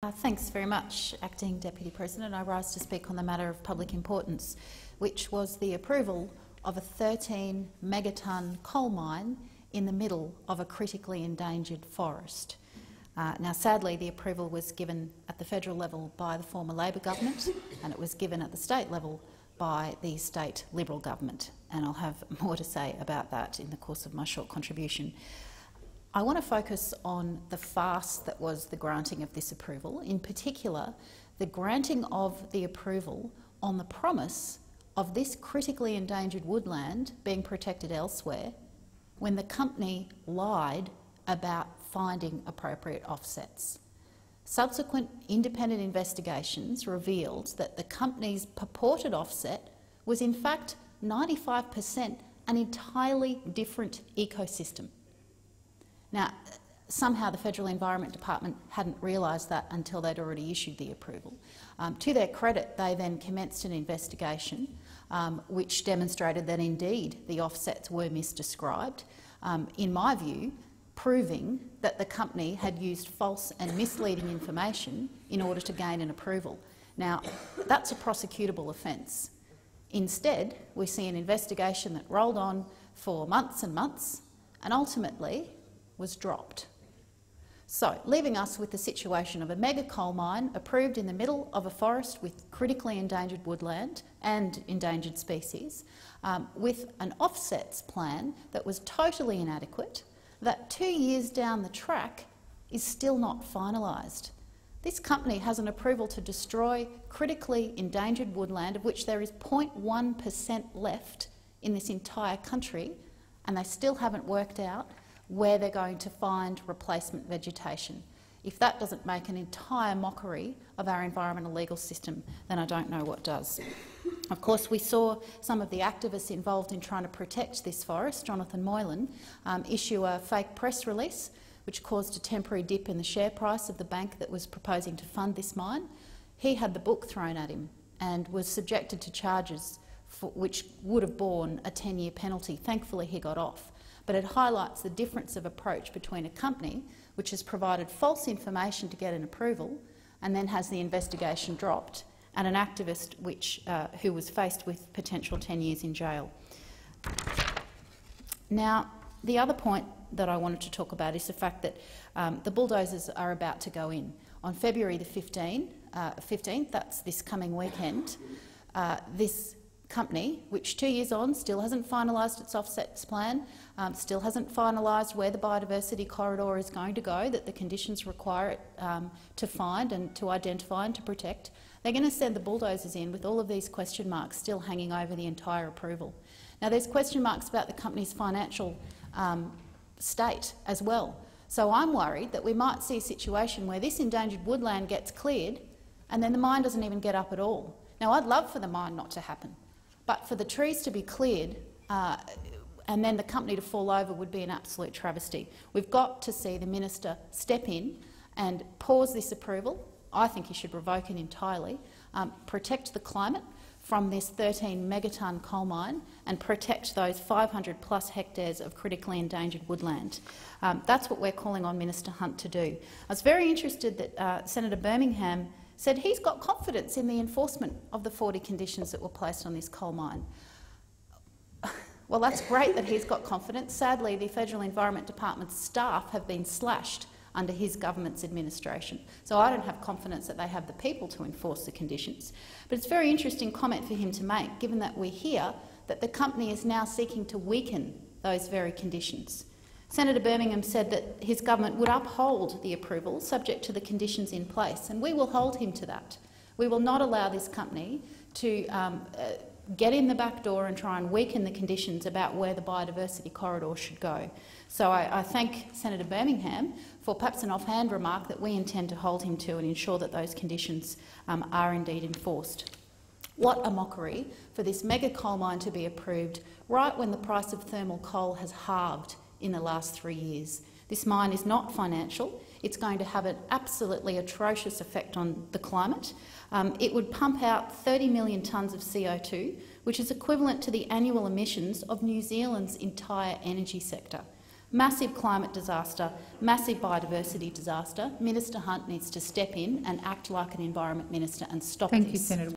Thanks very much, Acting Deputy President. I rise to speak on the matter of public importance, which was the approval of a 13 megatonne coal mine in the middle of a critically endangered forest. Now, sadly, the approval was given at the federal level by the former Labor government, and it was given at the state level by the state Liberal government, and I'll have more to say about that in the course of my short contribution. I want to focus on the farce that was the granting of this approval, in particular the granting of the approval on the promise of this critically endangered woodland being protected elsewhere when the company lied about finding appropriate offsets. Subsequent independent investigations revealed that the company's purported offset was in fact 95% an entirely different ecosystem. Now, somehow the Federal Environment Department hadn't realised that until they'd already issued the approval. To their credit, they then commenced an investigation which demonstrated that indeed the offsets were misdescribed, in my view, proving that the company had used false and misleading information in order to gain an approval. Now, that's a prosecutable offence. Instead, we see an investigation that rolled on for months and months and ultimately was dropped. So, leaving us with the situation of a mega coal mine approved in the middle of a forest with critically endangered woodland and endangered species, with an offsets plan that was totally inadequate, that 2 years down the track is still not finalised. This company has an approval to destroy critically endangered woodland, of which there is 0.1% left in this entire country, and they still haven't worked out where they're going to find replacement vegetation. If that doesn't make an entire mockery of our environmental legal system, then I don't know what does. Of course, we saw some of the activists involved in trying to protect this forest, Jonathan Moylan, issue a fake press release which caused a temporary dip in the share price of the bank that was proposing to fund this mine. He had the book thrown at him and was subjected to charges which would have borne a 10-year penalty. Thankfully, he got off. But it highlights the difference of approach between a company which has provided false information to get an approval and then has the investigation dropped, and an activist who was faced with potential 10 years in jail. Now, the other point that I wanted to talk about is the fact that the bulldozers are about to go in. On February the 15th, that's this coming weekend, this company, which 2 years on still hasn't finalised its offsets plan, still hasn't finalised where the biodiversity corridor is going to go that the conditions require it to find and to identify and to protect. They're going to send the bulldozers in with all of these question marks still hanging over the entire approval. Now, there's question marks about the company's financial state as well. So I'm worried that we might see a situation where this endangered woodland gets cleared and then the mine doesn't even get up at all. Now, I'd love for the mine not to happen, but for the trees to be cleared and then the company to fall over would be an absolute travesty. We've got to see the minister step in and pause this approval. I think he should revoke it entirely, protect the climate from this 13 megatonne coal mine and protect those 500+ hectares of critically endangered woodland. That's what we're calling on Minister Hunt to do. I was very interested that Senator Birmingham said he's got confidence in the enforcement of the 40 conditions that were placed on this coal mine. Well, that's great that he's got confidence. Sadly, the Federal Environment Department's staff have been slashed under his government's administration, so I don't have confidence that they have the people to enforce the conditions. But it's a very interesting comment for him to make, given that we hear that the company is now seeking to weaken those very conditions. Senator Birmingham said that his government would uphold the approval subject to the conditions in place, and we will hold him to that. We will not allow this company to get in the back door and try and weaken the conditions about where the biodiversity corridor should go. So I thank Senator Birmingham for perhaps an offhand remark that we intend to hold him to and ensure that those conditions are indeed enforced. What a mockery for this mega coal mine to be approved right when the price of thermal coal has halved in the last 3 years. This mine is not financial. It's going to have an absolutely atrocious effect on the climate. It would pump out 30 million tonnes of CO2, which is equivalent to the annual emissions of New Zealand's entire energy sector. Massive climate disaster, massive biodiversity disaster. Minister Hunt needs to step in and act like an Environment Minister and stop this. Thank you, Senator.